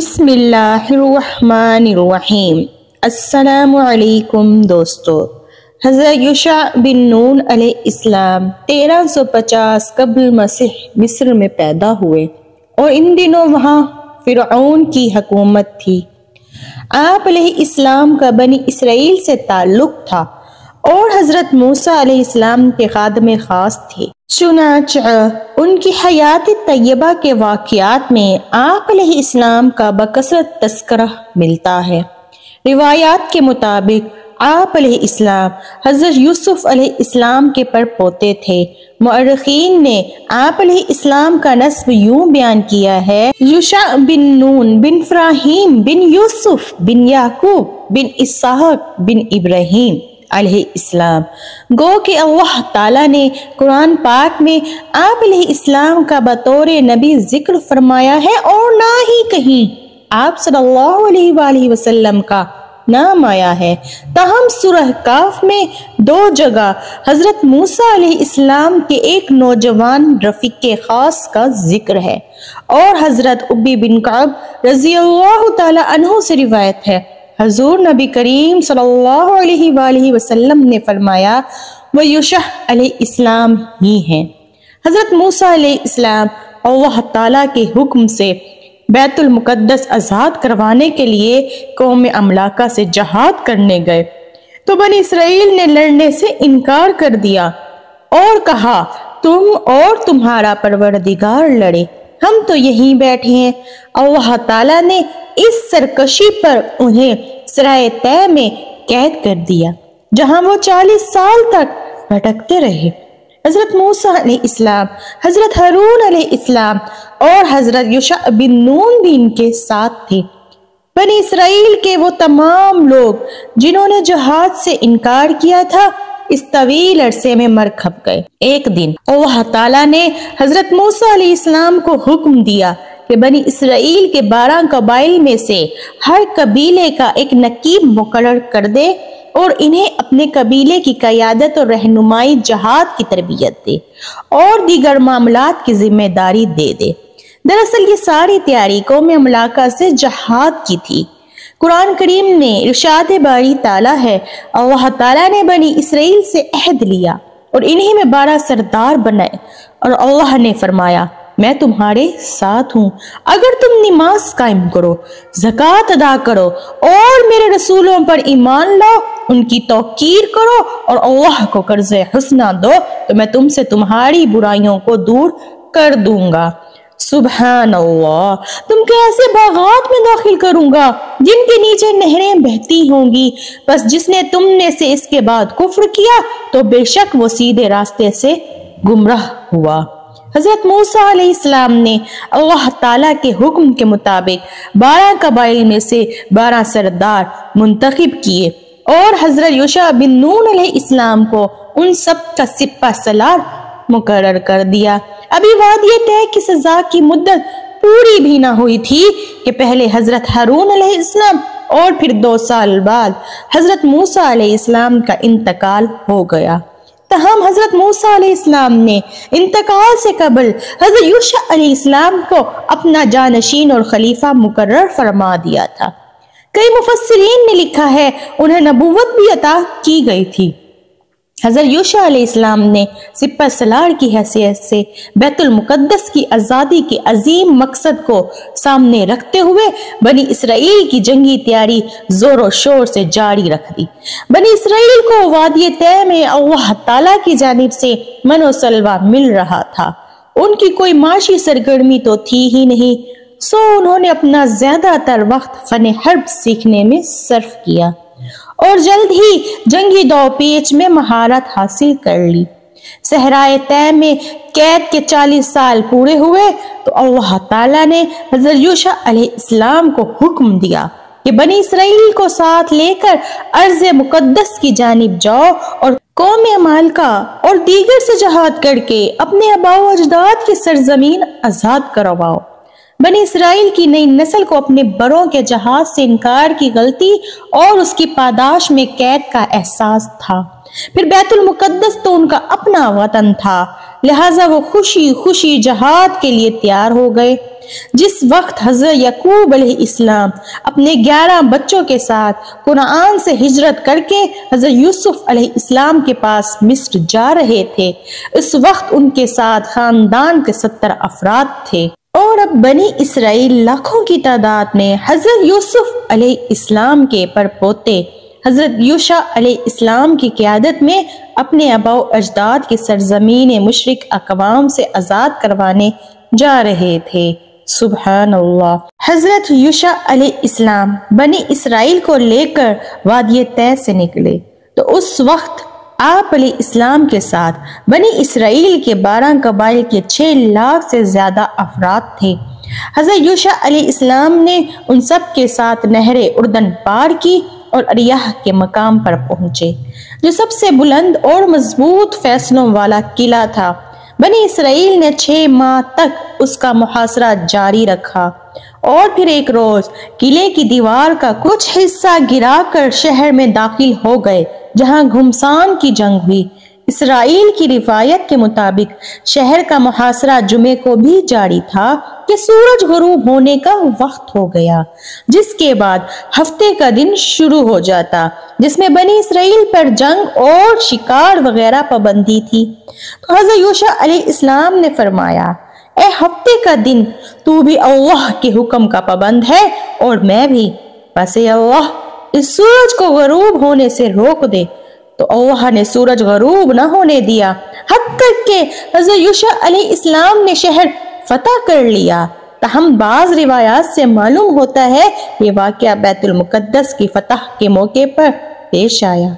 بسم اللہ الرحمن الرحیم۔ السلام علیکم دوستو۔ حضرت یوشع بن نون علیہ السلام 1350 قبل مسیح مصر میں پیدا ہوئے اور ان دنوں وہاں فرعون کی حکومت تھی۔ آپ علیہ السلام کا بنی اسرائیل سے تعلق تھا اور حضرت موسیٰ علیہ السلام کے خادم خاص تھے۔ چنانچہ ان کی حیات طیبہ کے واقعات میں آپ علیہ السلام کا بکثرت تذکرہ ملتا ہے۔ روایات کے مطابق آپ علیہ السلام حضرت یوسف علیہ السلام کے پڑپوتے تھے۔ مورخین نے آپ علیہ السلام کا نسب یوں بیان کیا ہے: یوشع بن نون بن ابراہیم بن یوسف بن یعقوب بن اسحاق بن ابراہیم علیہ السلام۔ گو کہ اللہ تعالیٰ نے قرآن پاک میں آپ علیہ السلام کا بطور نبی ذکر فرمایا ہے اور نہ ہی کہیں آپ صلی اللہ علیہ وآلہ وسلم کا نام آیا ہے۔ تاہم سورہ کاف میں 2 جگہ حضرت موسیٰ علیہ السلام کے ایک نوجوان رفیق خاص کا ذکر ہے اور حضرت ابی بن کعب رضی اللہ تعالی عنہ سے روایت ہے، حضور نبی کریم صلی اللہ علیہ وآلہ وسلم نے فرمایا وہ یوشع علیہ السلام ہی ہیں۔ حضرت موسیٰ علیہ السلام اللہ تعالیٰ کے حکم سے بیت المقدس آزاد کروانے کے لیے قوم عملاقہ سے جہاد کرنے گئے تو بنی اسرائیل نے لڑنے سے انکار کر دیا اور کہا تم اور تمہارا پروردگار لڑے، ہم تو یہیں بیٹھے ہیں۔ اللہ تعالیٰ نے اس سرکشی پر انہیں سرائے طے میں قید کر دیا جہاں وہ 40 سال تک بھٹکتے رہے۔ حضرت موسیٰ علیہ السلام، حضرت ہارون علیہ السلام اور حضرت یوشع بن نون بھی ان کے ساتھ تھے۔ بنی اسرائیل کے وہ تمام لوگ جنہوں نے جہاد سے انکار کیا تھا اس طویل عرصے میں مر کھپ گئے۔ ایک دن اللہ تعالیٰ نے حضرت موسیٰ علیہ السلام کو حکم دیا کہ بنی اسرائیل کے 12 قبائل میں سے ہر قبیلے کا ایک نقیب مقرر کر دے اور انہیں اپنے قبیلے کی قیادت اور رہنمائی، جہاد کی تربیت دے اور دیگر معاملات کی ذمہ داری دے دے۔ دراصل یہ ساری تیاری قوم عملاقہ سے جہاد کی تھی۔ قرآن کریم میں ارشاد باری تعالیٰ ہے، اللہ تعالیٰ نے بنی اسرائیل سے عہد لیا اور انہیں میں 12 سردار بنائے اور اللہ نے فرمایا میں تمہارے ساتھ ہوں اگر تم نماز قائم کرو، زکوٰۃ ادا کرو اور میرے رسولوں پر ایمان لاؤ، ان کی توقیر کرو اور اللہ کو قرض حسنہ دو تو میں تم سے تمہاری برائیوں کو دور کر دوں گا۔ سبحان اللہ، تم کیسے باغات میں داخل کروں گا جن کے نیچے نہریں بہتی ہوں گی؟ بس جس نے تم نے سے اس کے بعد کفر کیا تو بے شک وہ سیدھے راستے سے گمراہ ہوا۔ حضرت موسیٰ علیہ السلام نے اللہ تعالیٰ کے حکم کے مطابق 12 قبائل میں سے 12 سردار منتخب کیے اور حضرت یوشع بن نون علیہ السلام کو ان سب کا سپہ سالار مقرر کر دیا۔ ابھی وعدہ طے کی سزا کی مدت پوری بھی نہ ہوئی تھی کہ پہلے حضرت ہارون علیہ السلام اور پھر 2 سال بعد حضرت موسیٰ علیہ السلام کا انتقال ہو گیا۔ تاہم حضرت موسیٰ علیہ السلام نے انتقال سے قبل حضرت یوشع علیہ السلام کو اپنا جانشین اور خلیفہ مقرر فرما دیا تھا۔ کئی مفسرین نے لکھا ہے انہیں نبوت بھی عطا کی گئی تھی۔ حضرت یوشع علیہ السلام نے سپہ سالار کی حیثیت سے بیت المقدس کی آزادی کے عظیم مقصد کو سامنے رکھتے ہوئے بنی اسرائیل کی جنگی تیاری زور و شور سے جاری رکھ دی۔ بنی اسرائیل کو وعدہ طے میں اللہ تعالیٰ کی جانب سے من و سلوہ مل رہا تھا، ان کی کوئی معاشی سرگرمی تو تھی ہی نہیں، سو انہوں نے اپنا زیادہ تر وقت فن حرب سیکھنے میں صرف کیا اور جلد ہی جنگی دو پیچ میں مہارت حاصل کر لی۔ صحرائے طے میں قید کے 40 سال پورے ہوئے تو اللہ تعالیٰ نے حضرت یوشع علیہ السلام کو حکم دیا کہ بنی اسرائیل کو ساتھ لے کر ارض مقدس کی جانب جاؤ اور قوم عمالقہ اور دیگر سے جہاد کر کے اپنے آباء و اجداد کی سرزمین آزاد کرواؤ۔ بنی اسرائیل کی نئی نسل کو اپنے بڑوں کے جہاد سے انکار کی غلطی اور اس کی پاداش میں قید کا احساس تھا۔ پھر بیت المقدس تو ان کا اپنا وطن تھا، لہٰذا وہ خوشی خوشی جہاد کے لیے تیار ہو گئے۔ جس وقت حضرت یعقوب علیہ السلام اپنے 11 بچوں کے ساتھ کنعان سے ہجرت کر کے حضرت یوسف علیہ السلام کے پاس مصر جا رہے تھے، اس وقت ان کے ساتھ خاندان کے 70 افراد تھے، اور اب بنی اسرائیل لاکھوں کی تعداد میں حضرت یوسف علیہ السلام کے پرپوتے حضرت یوشع علیہ السلام کی قیادت میں اپنے آباء و اجداد کی سرزمین مشرک اقوام سے آزاد کروانے جا رہے تھے۔ سبحان اللہ۔ حضرت یوشع علیہ السلام بنی اسرائیل کو لے کر وادی طے سے نکلے تو اس وقت آپ علیہ السلام کے ساتھ بنی اسرائیل کے 12 قبائل کے 6 لاکھ سے زیادہ افراد تھے۔ حضرت یوشع علیہ السلام نے ان سب کے ساتھ نہر اردن پار کی اور اریہ کے مقام پر پہنچے، جو سب سے بلند اور مضبوط فیصلوں والا قلعہ تھا۔ بنی اسرائیل نے 6 ماہ تک اس کا محاصرہ جاری رکھا اور پھر ایک روز قلعے کی دیوار کا کچھ حصہ گرا کر شہر میں داخل ہو گئے، جہاں گھمسان کی جنگ ہوئی۔ اسرائیل کی روایت کے مطابق شہر کا محاصرہ جمعے کو بھی جاری تھا کہ سورج غروب ہونے کا وقت ہو گیا، جس کے بعد ہفتے کا دن شروع ہو جاتا، جس میں بنی اسرائیل پر جنگ اور شکار وغیرہ پابندی تھی۔ تو حضرت یوشع علیہ السلام نے فرمایا، اے ہفتے کا دن، تو بھی اللہ کے حکم کا پابند ہے اور میں بھی، بس اللہ اس سورج کو غروب ہونے سے روک دے۔ تو اللہ نے سورج غروب نہ ہونے دیا، حتیٰ کہ حضرت یوشع علیہ السلام نے شہر فتح کر لیا۔ تاہم بعض روایات سے معلوم ہوتا ہے یہ واقعہ بیت المقدس کی فتح کے موقع پر پیش آیا۔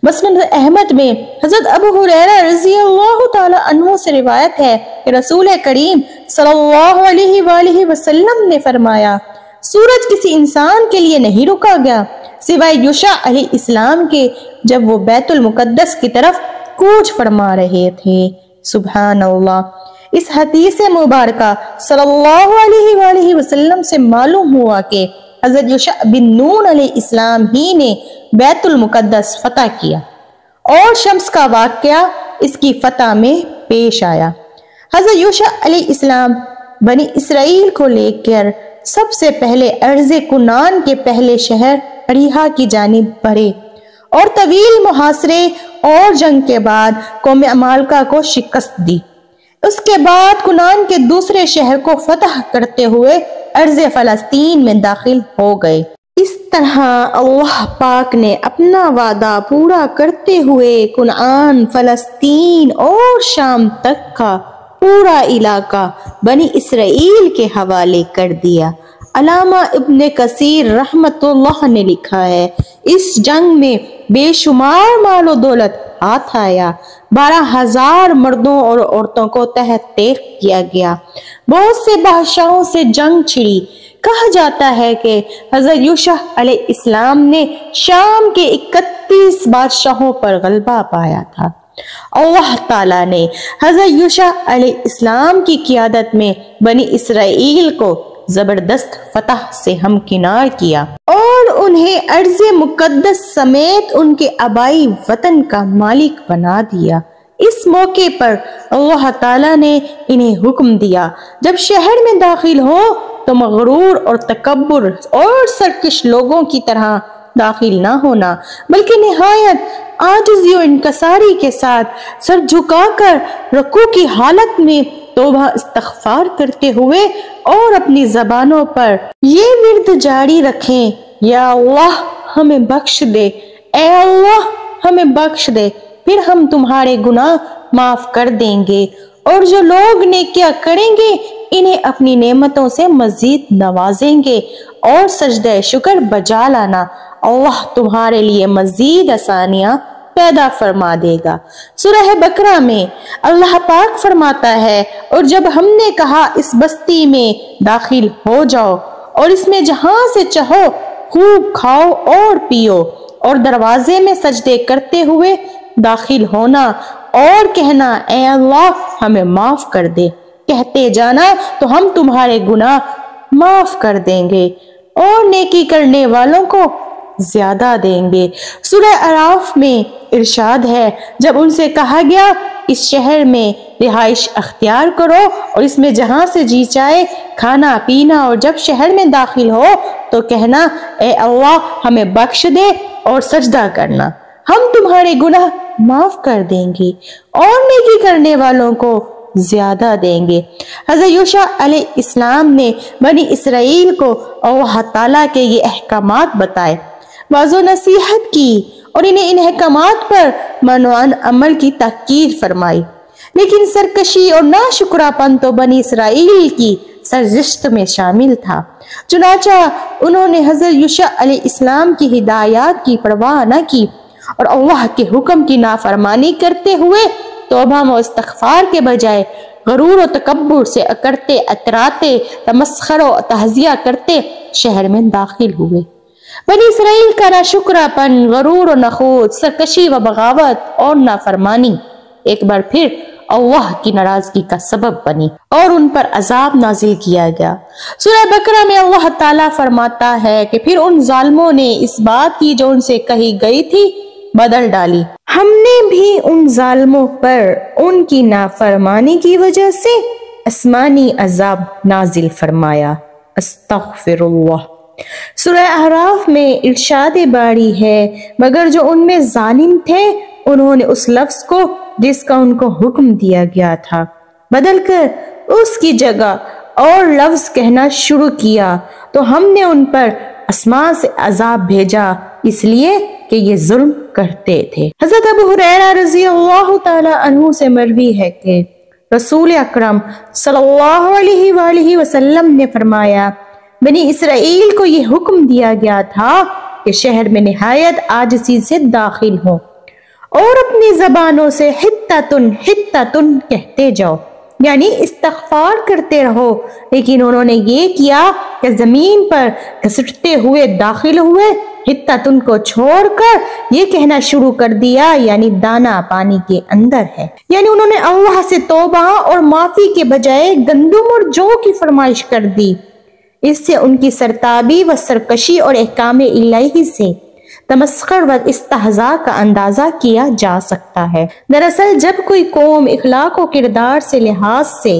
مسند احمد میں حضرت ابو ہریرہ رضی اللہ تعالی عنہ سے روایت ہے کہ رسول کریم صلی اللہ علیہ وآلہ وسلم نے فرمایا، سورج کسی انسان کے لیے نہیں رکا گیا سوائے یوشع علیہ السلام کے، جب وہ بیت المقدس کی طرف کوچ فرما رہے تھے۔ سبحان اللہ۔ اس حدیث مبارکہ صلی اللہ علیہ وآلہ وسلم سے معلوم ہوا کہ حضرت یوشع بن نون علیہ السلام ہی نے بیت المقدس فتح کیا، اور شمس کا واقعہ اس کی فتح میں پیش آیا۔ حضرت یوشع علیہ السلام بنی اسرائیل کو لے کر سب سے پہلے ارض کنعان کے پہلے شہر اریحہ کی جانب بڑھے، اور طویل محاصرے اور جنگ کے بعد قوم عمالقہ کو شکست دی۔ اس کے بعد کنعان کے دوسرے شہر کو فتح کرتے ہوئے ارض فلسطین میں داخل ہو گئے۔ اس طرح اللہ پاک نے اپنا وعدہ پورا کرتے ہوئے کنعان، فلسطین اور شام تک کا پورا علاقہ بنی اسرائیل کے حوالے کر دیا۔ علامہ ابن کثیر رحمت اللہ نے لکھا ہے، اس جنگ میں بے شمار مال و دولت ہاتھ آیا، 12,000 مردوں اور عورتوں کو تحت تیغ کیا گیا، بہت سے بادشاہوں سے جنگ چھڑی۔ کہا جاتا ہے کہ حضرت یوشع علیہ السلام نے شام کے 31 بادشاہوں پر غلبہ پایا تھا۔ اللہ تعالیٰ نے حضرت یوشع علیہ السلام کی قیادت میں بنی اسرائیل کو زبردست فتح سے ہمکنار کیا اور انہیں ارض مقدس سمیت ان کے آبائی وطن کا مالک بنا دیا۔ اس موقع پر اللہ تعالیٰ نے انہیں حکم دیا، جب شہر میں داخل ہو تو مغرور اور تکبر اور سرکش لوگوں کی طرح داخل نہ ہونا، بلکہ نہایت عاجزی و انکساری کے ساتھ سر جھکا کر رکوع کی حالت میں توبہ استغفار کرتے ہوئے اور اپنی زبانوں پر یہ ورد جاری رکھیں، یا اللہ ہمیں بخش دے، اے اللہ ہمیں بخش دے، پھر ہم تمہارے گناہ معاف کر دیں گے، اور جو لوگ نیکیاں کریں گے انہیں اپنی نعمتوں سے مزید نوازیں گے، اور سجدہ شکر بجا لانا، اللہ تمہارے لیے مزید آسانیاں پیدا فرما دے گا۔ سورہ بقرہ میں اللہ پاک فرماتا ہے، اور جب ہم نے کہا اس بستی میں داخل ہو جاؤ اور اس میں جہاں سے چاہو خوب کھاؤ اور پیو، اور دروازے میں سجدے کرتے ہوئے داخل ہونا اور کہنا اے اللہ ہمیں معاف کر دے، کہتے جانا تو ہم تمہارے گناہ معاف کر دیں گے، اور نیکی کرنے والوں کو زیادہ دیں گے۔ سورہ اعراف میں ارشاد ہے، جب ان سے کہا گیا اس شہر میں رہائش اختیار کرو اور اس میں جہاں سے جی چاہے کھانا پینا، اور جب شہر میں داخل ہو تو کہنا اے اللہ ہمیں بخش دے اور سجدہ کرنا، ہم تمہارے گناہ معاف کر دیں گے اور نیکی کرنے والوں کو زیادہ دیں گے۔ حضرت یوشع علیہ السلام نے بنی اسرائیل کو اللہ تعالیٰ کے یہ احکامات بتائے، واضح نصیحت کی اور انہیں ان احکامات پر منوعاً عمل کی تاکید فرمائی، لیکن سرکشی اور ناشکرا پن تو بنی اسرائیل کی سرزشت میں شامل تھا۔ چنانچہ انہوں نے حضرت یوشع علیہ السلام کی ہدایات کی پرواہ نہ کی اور اللہ کے حکم کی نافرمانی کرتے ہوئے توبہ و استغفار کے بجائے غرور و تکبر سے اکڑتے اتراتے تمسخر و تہزیہ کرتے شہر میں داخل ہوئے۔ بنی اسرائیل کا ناشکرا پن، غرور و نخوت، سرکشی و بغاوت اور نافرمانی ایک بار پھر اللہ کی ناراضگی کا سبب بنی اور ان پر عذاب نازل کیا گیا۔ سورہ بقرہ میں اللہ تعالیٰ فرماتا ہے کہ پھر ان ظالموں نے اس بات کی جو ان سے کہی گئی تھی بدل ڈالی، ہم نے بھی ان ظالموں پر ان کی نافرمانی کی وجہ سے آسمانی عذاب نازل فرمایا۔ استغفر اللہ۔ سورہ اعراف میں ارشاد باری ہے، مگر جو ان میں ظالم تھے انہوں نے اس لفظ کو جس کا ان کو حکم دیا گیا تھا بدل کر اس کی جگہ اور لفظ کہنا شروع کیا تو ہم نے ان پر آسمان سے عذاب بھیجا اس لیے کہ یہ ظلم کرتے تھے۔ حضرت ابو ہریرہ رضی اللہ تعالی عنہ سے مروی ہے کہ رسول اکرم صلی اللہ علیہ وآلہ وسلم نے فرمایا، بنی اسرائیل کو یہ حکم دیا گیا تھا کہ شہر میں نہایت عاجزی سے داخل ہو اور اپنی زبانوں سے حتتن حتتن کہتے جاؤ، یعنی استغفار کرتے رہو، لیکن انہوں نے یہ کیا کہ زمین پر گھسٹتے ہوئے داخل ہوئے، حتتن کو چھوڑ کر یہ کہنا شروع کر دیا یعنی دانا پانی کے اندر ہے، یعنی انہوں نے اللہ سے توبہ اور معافی کے بجائے گندم اور جو کی فرمائش کر دی۔ اس سے ان کی سرتابی و سرکشی اور احکام الہی سے تمسخر و استہزاء کا اندازہ کیا جا سکتا ہے۔ دراصل جب کوئی قوم اخلاق و کردار سے لحاظ سے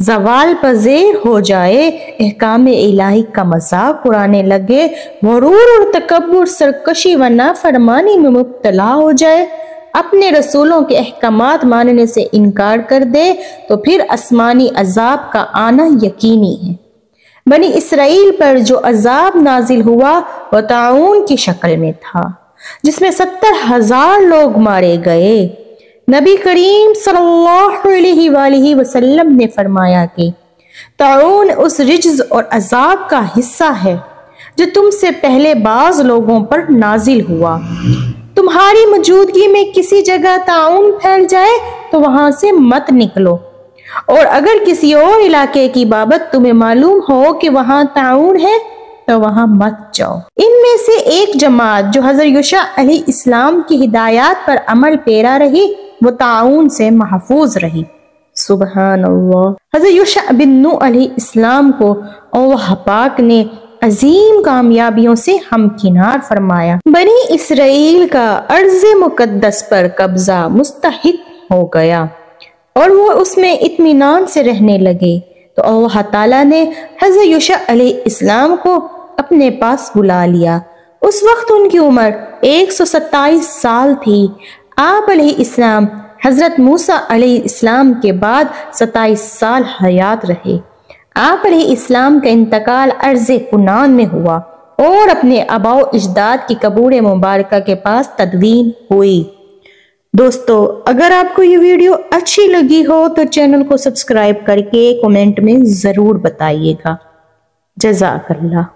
زوال پذیر ہو جائے، احکام الہی کا مذاق اڑانے لگے، غرور اور تکبر، سرکشی و نافرمانی میں مبتلا ہو جائے، اپنے رسولوں کے احکامات ماننے سے انکار کر دے، تو پھر آسمانی عذاب کا آنا یقینی ہے۔ بنی اسرائیل پر جو عذاب نازل ہوا وہ طاعون کی شکل میں تھا، جس میں 70,000 لوگ مارے گئے۔ نبی کریم صلی اللہ علیہ وآلہ وسلم نے فرمایا کہ طاعون اس رجز اور عذاب کا حصہ ہے جو تم سے پہلے بعض لوگوں پر نازل ہوا۔ تمہاری موجودگی میں کسی جگہ طاعون پھیل جائے تو وہاں سے مت نکلو، اور اگر کسی اور علاقے کی بابت تمہیں معلوم ہو کہ وہاں طاعون ہے تو وہاں مت جاؤ۔ ان میں سے ایک جماعت جو حضرت یوشع علیہ السلام کی ہدایات پر عمل پیرا رہی وہ طاعون سے محفوظ رہی۔ سبحان اللہ۔ حضرت یوشع بن نون علیہ السلام کو اللہ پاک نے عظیم کامیابیوں سے ہمکنار فرمایا۔ بنی اسرائیل کا ارض مقدس پر قبضہ مستحق ہو گیا اور وہ اس میں اطمینان سے رہنے لگے، تو اللہ تعالیٰ نے حضرت یوشع علیہ السلام کو اپنے پاس بلا لیا۔ اس وقت ان کی عمر 127 سال تھی۔ آپ علیہ السلام حضرت موسیٰ علیہ السلام کے بعد 27 سال حیات رہے۔ آپ علیہ السلام کا انتقال ارض کنعان میں ہوا اور اپنے آباء و اجداد کی قبر مبارکہ کے پاس تدفین ہوئی۔ دوستو، اگر آپ کو یہ ویڈیو اچھی لگی ہو تو چینل کو سبسکرائب کر کے کمنٹ میں ضرور بتائیے گا۔ جزاک اللہ۔